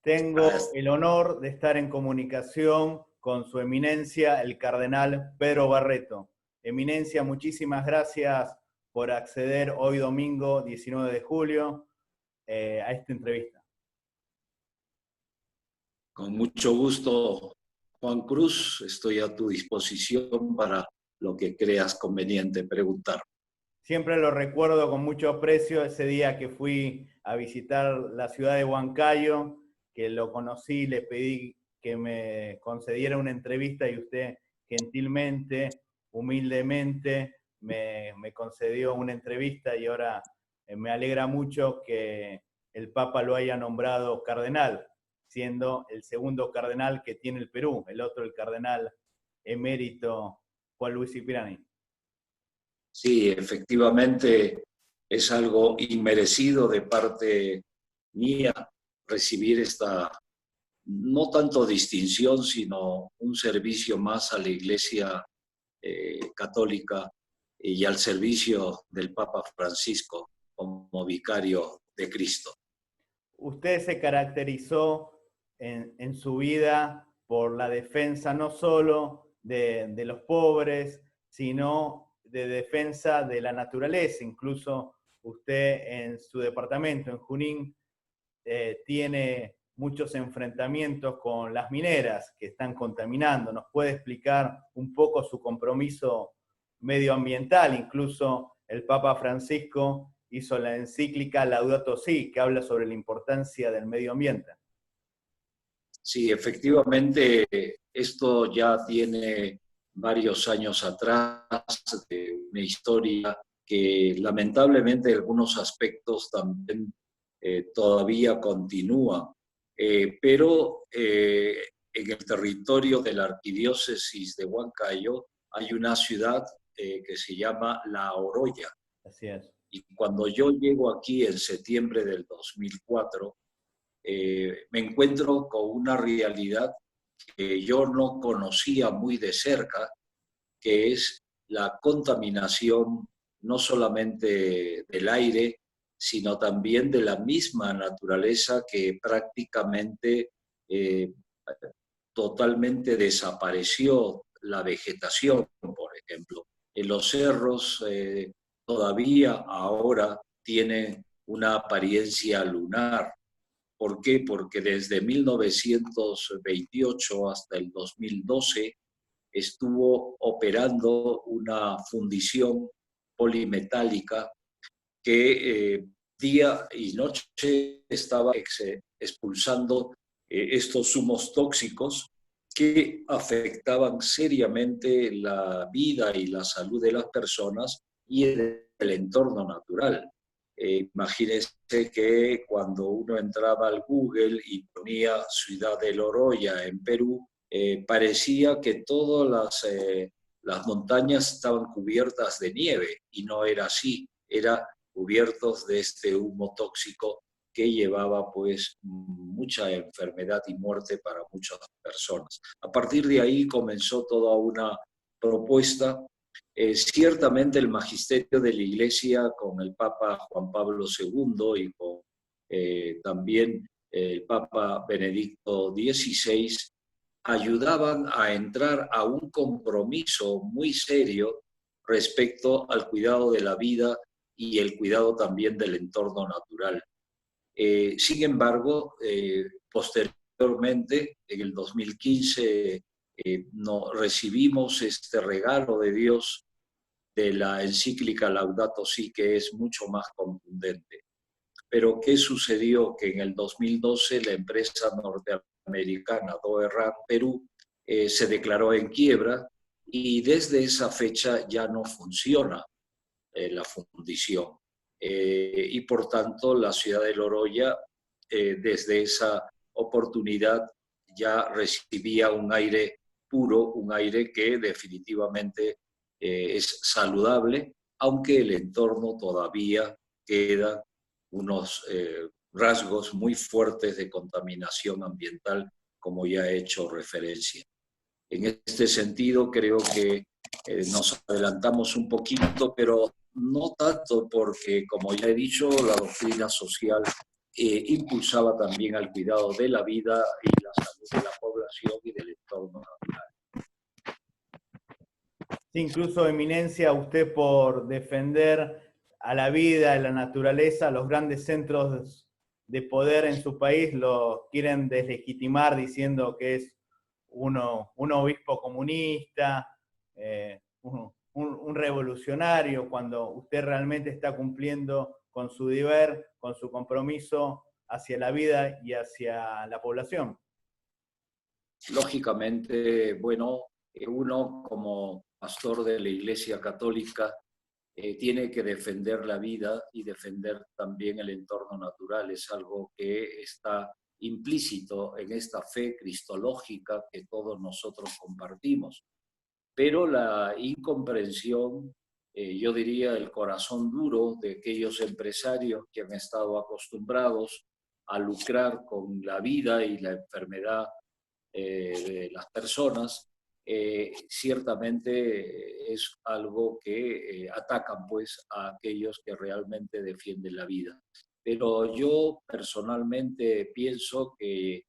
Tengo el honor de estar en comunicación con su eminencia, el cardenal Pedro Barreto. Eminencia, muchísimas gracias por acceder hoy domingo 19 de julio a esta entrevista. Con mucho gusto, Juan Cruz. Estoy a tu disposición para lo que creas conveniente preguntar. Siempre lo recuerdo con mucho aprecio ese día que fui a visitar la ciudad de Huancayo, que lo conocí, le pedí que me concediera una entrevista y usted gentilmente, humildemente, me concedió una entrevista y ahora me alegra mucho que el Papa lo haya nombrado cardenal, siendo el segundo cardenal que tiene el Perú, el otro el cardenal emérito Juan Luis Cipriani. Sí, efectivamente es algo inmerecido de parte mía recibir esta, no tanto distinción, sino un servicio más a la Iglesia católica y al servicio del Papa Francisco como vicario de Cristo. Usted se caracterizó en su vida por la defensa no solo de los pobres, sino de defensa de la naturaleza. Incluso usted en su departamento, en Junín, tiene muchos enfrentamientos con las mineras que están contaminando. ¿Nos puede explicar un poco su compromiso medioambiental? Incluso el Papa Francisco hizo la encíclica Laudato Si, que habla sobre la importancia del medio ambiente. Sí, efectivamente, esto ya tiene varios años atrás, de una historia que lamentablemente en algunos aspectos también todavía continúa, pero en el territorio de la arquidiócesis de Huancayo hay una ciudad que se llama La Oroya. Así es. Y cuando yo llego aquí en septiembre del 2004, me encuentro con una realidad que yo no conocía muy de cerca, que es la contaminación no solamente del aire, sino también de la misma naturaleza que prácticamente totalmente desapareció la vegetación, por ejemplo. En los cerros todavía ahora tienen una apariencia lunar. ¿Por qué? Porque desde 1928 hasta el 2012 estuvo operando una fundición polimetálica que día y noche estaba expulsando estos humos tóxicos que afectaban seriamente la vida y la salud de las personas y el entorno natural. Imagínense que cuando uno entraba al Google y ponía Ciudad de Loroya en Perú, parecía que todas las montañas estaban cubiertas de nieve y no era así, eran cubiertos de este humo tóxico que llevaba pues mucha enfermedad y muerte para muchas personas. A partir de ahí comenzó toda una propuesta. Ciertamente el magisterio de la Iglesia con el Papa Juan Pablo II y con también el Papa Benedicto XVI ayudaban a entrar a un compromiso muy serio respecto al cuidado de la vida y el cuidado también del entorno natural. Sin embargo, posteriormente, en el 2015, no, recibimos este regalo de Dios de la encíclica Laudato Si, que es mucho más contundente. Pero ¿qué sucedió? Que en el 2012 la empresa norteamericana Doerran Perú se declaró en quiebra y desde esa fecha ya no funciona la fundición. Y por tanto la ciudad de Loroya desde esa oportunidad ya recibía un aire puro, un aire que definitivamente es saludable, aunque el entorno todavía queda unos rasgos muy fuertes de contaminación ambiental, como ya he hecho referencia. En este sentido, creo que nos adelantamos un poquito, pero no tanto porque, como ya he dicho, la doctrina social impulsaba también al cuidado de la vida y la salud de la población y del entorno natural. Sí, incluso, Eminencia, usted por defender a la vida, a la naturaleza, los grandes centros de poder en su país lo quieren deslegitimar diciendo que es un obispo comunista, un revolucionario, cuando usted realmente está cumpliendo con su deber, con su compromiso hacia la vida y hacia la población. Lógicamente, bueno, uno como pastor de la Iglesia Católica tiene que defender la vida y defender también el entorno natural. Es algo que está implícito en esta fe cristológica que todos nosotros compartimos. Pero la incomprensión, yo diría el corazón duro de aquellos empresarios que han estado acostumbrados a lucrar con la vida y la enfermedad de las personas, ciertamente es algo que atacan pues a aquellos que realmente defienden la vida. Pero yo personalmente pienso que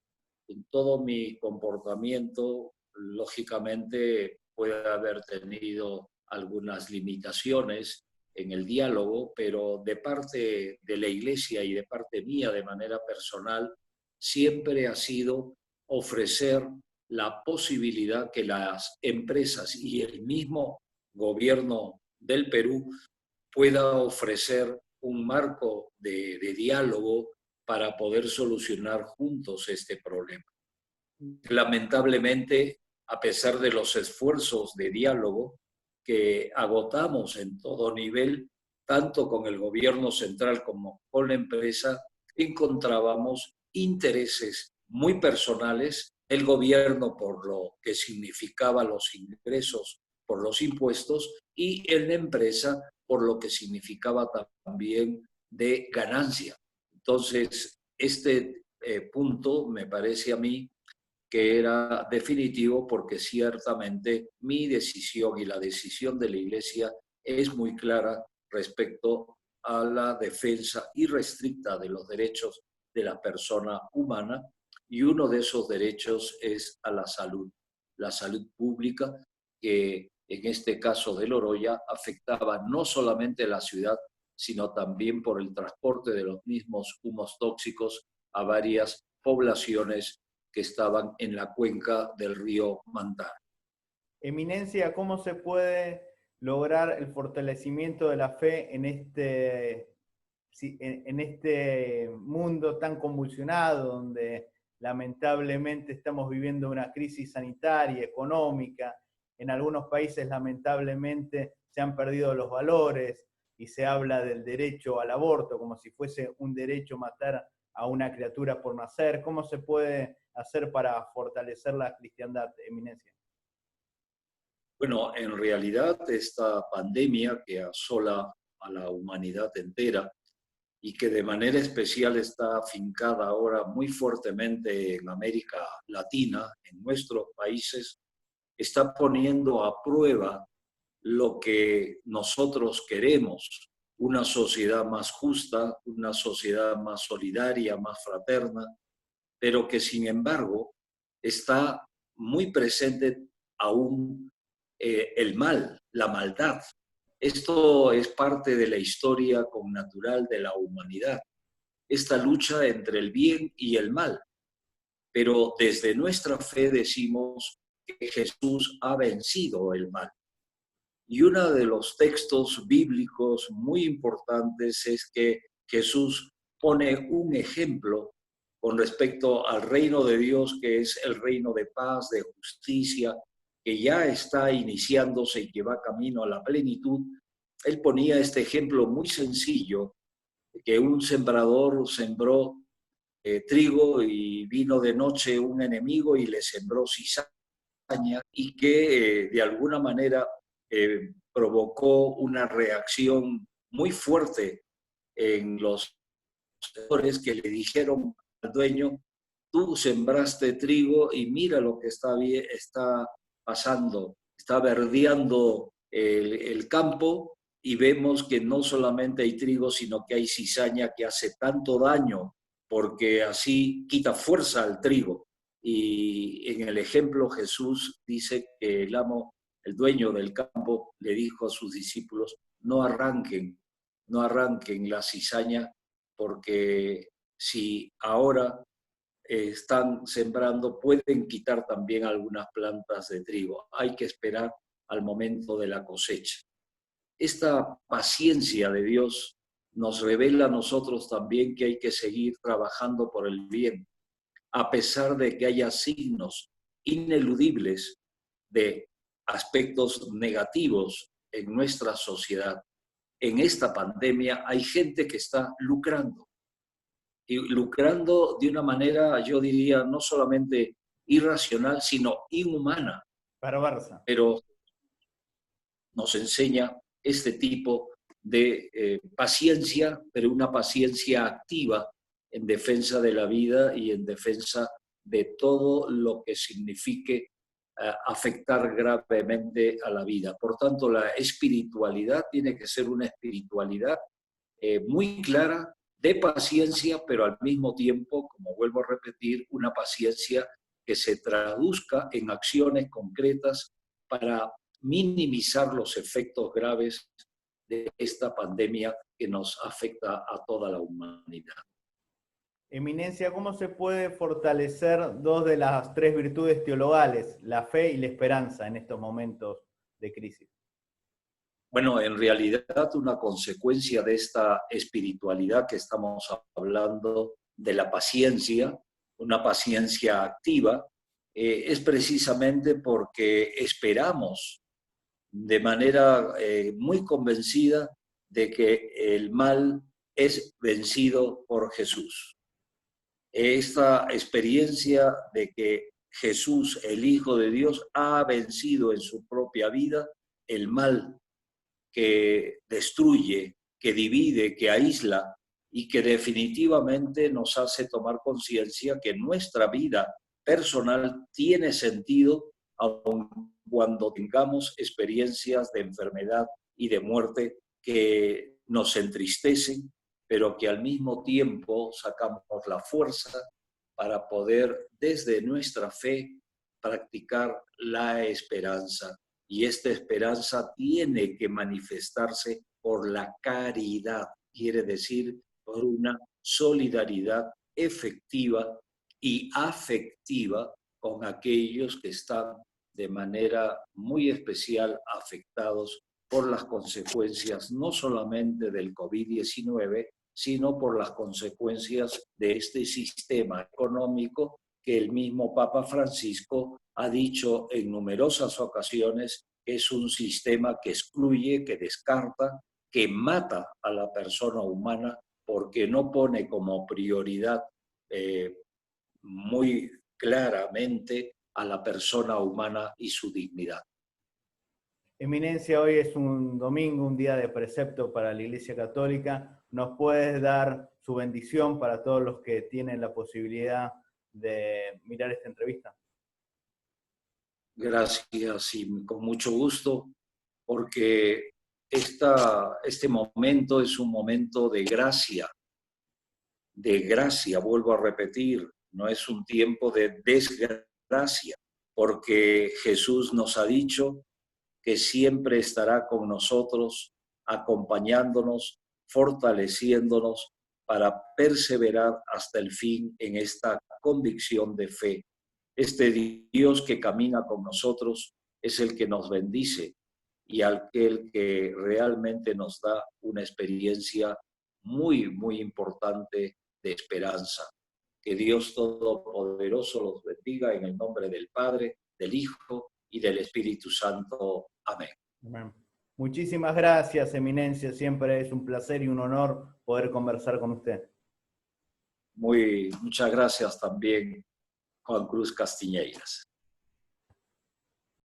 en todo mi comportamiento, lógicamente, puede haber tenido algunas limitaciones en el diálogo, pero de parte de la Iglesia y de parte mía de manera personal, siempre ha sido ofrecer la posibilidad que las empresas y el mismo gobierno del Perú pueda ofrecer un marco de diálogo para poder solucionar juntos este problema. Lamentablemente, a pesar de los esfuerzos de diálogo que agotamos en todo nivel, tanto con el gobierno central como con la empresa, encontrábamos intereses muy personales, el gobierno por lo que significaba los ingresos por los impuestos y en la empresa por lo que significaba también de ganancia. Entonces, este punto me parece a mí que era definitivo porque ciertamente mi decisión y la decisión de la Iglesia es muy clara respecto a la defensa irrestricta de los derechos de la persona humana, y uno de esos derechos es a la salud pública, que en este caso de Loroya afectaba no solamente la ciudad, sino también por el transporte de los mismos humos tóxicos a varias poblaciones que estaban en la cuenca del río Mantaro. Eminencia, ¿cómo se puede lograr el fortalecimiento de la fe en este mundo tan convulsionado, donde lamentablemente estamos viviendo una crisis sanitaria, económica? En algunos países lamentablemente se han perdido los valores y se habla del derecho al aborto como si fuese un derecho matar a una criatura por nacer. ¿Cómo se puede hacer para fortalecer la cristiandad, Eminencia? Bueno, en realidad esta pandemia que asola a la humanidad entera y que de manera especial está afincada ahora muy fuertemente en América Latina, en nuestros países, está poniendo a prueba lo que nosotros queremos: una sociedad más justa, una sociedad más solidaria, más fraterna, pero que sin embargo está muy presente aún el mal, la maldad. Esto es parte de la historia connatural de la humanidad, esta lucha entre el bien y el mal. Pero desde nuestra fe decimos que Jesús ha vencido el mal. Y uno de los textos bíblicos muy importantes es que Jesús pone un ejemplo con respecto al reino de Dios, que es el reino de paz, de justicia, que ya está iniciándose y que va camino a la plenitud. Él ponía este ejemplo muy sencillo, que un sembrador sembró trigo y vino de noche un enemigo y le sembró cizaña, y que de alguna manera provocó una reacción muy fuerte en los sectores que le dijeron al dueño: tú sembraste trigo y mira lo que está pasando, está verdeando el campo, y vemos que no solamente hay trigo, sino que hay cizaña que hace tanto daño porque así quita fuerza al trigo. Y en el ejemplo Jesús dice que el amo, el dueño del campo, le dijo a sus discípulos, no arranquen la cizaña, porque si ahora están sembrando, pueden quitar también algunas plantas de trigo. Hay que esperar al momento de la cosecha. Esta paciencia de Dios nos revela a nosotros también que hay que seguir trabajando por el bien, a pesar de que haya signos ineludibles de aspectos negativos en nuestra sociedad. En esta pandemia hay gente que está lucrando, y lucrando de una manera, yo diría, no solamente irracional, sino inhumana. Barça. Pero nos enseña este tipo de paciencia, pero una paciencia activa en defensa de la vida y en defensa de todo lo que signifique afectar gravemente a la vida. Por tanto, la espiritualidad tiene que ser una espiritualidad muy clara, de paciencia, pero al mismo tiempo, como vuelvo a repetir, una paciencia que se traduzca en acciones concretas para minimizar los efectos graves de esta pandemia que nos afecta a toda la humanidad. Eminencia, ¿cómo se puede fortalecer dos de las tres virtudes teologales, la fe y la esperanza, en estos momentos de crisis? Bueno, en realidad una consecuencia de esta espiritualidad que estamos hablando, de la paciencia, una paciencia activa, es precisamente porque esperamos de manera muy convencida de que el mal es vencido por Jesús. Esta experiencia de que Jesús, el Hijo de Dios, ha vencido en su propia vida el mal que destruye, que divide, que aísla y que definitivamente nos hace tomar conciencia que nuestra vida personal tiene sentido aun cuando tengamos experiencias de enfermedad y de muerte que nos entristecen, pero que al mismo tiempo sacamos la fuerza para poder desde nuestra fe practicar la esperanza. Y esta esperanza tiene que manifestarse por la caridad, quiere decir por una solidaridad efectiva y afectiva con aquellos que están de manera muy especial afectados por las consecuencias no solamente del COVID-19, sino por las consecuencias de este sistema económico que el mismo Papa Francisco ha dicho en numerosas ocasiones que es un sistema que excluye, que descarta, que mata a la persona humana porque no pone como prioridad muy claramente a la persona humana y su dignidad. Eminencia, hoy es un domingo, un día de precepto para la Iglesia Católica. ¿Nos puedes dar su bendición para todos los que tienen la posibilidad de mirar esta entrevista? Gracias y con mucho gusto, porque este momento es un momento de gracia, vuelvo a repetir, no es un tiempo de desgracia, porque Jesús nos ha dicho que siempre estará con nosotros, acompañándonos, fortaleciéndonos para perseverar hasta el fin en esta convicción de fe. Este Dios que camina con nosotros es el que nos bendice y aquel que realmente nos da una experiencia muy, muy importante de esperanza. Que Dios Todopoderoso los bendiga en el nombre del Padre, del Hijo y del Espíritu Santo. Amén. Amén. Muchísimas gracias, Eminencia. Siempre es un placer y un honor poder conversar con usted. Muchas gracias también, Juan Cruz Castiñeiras.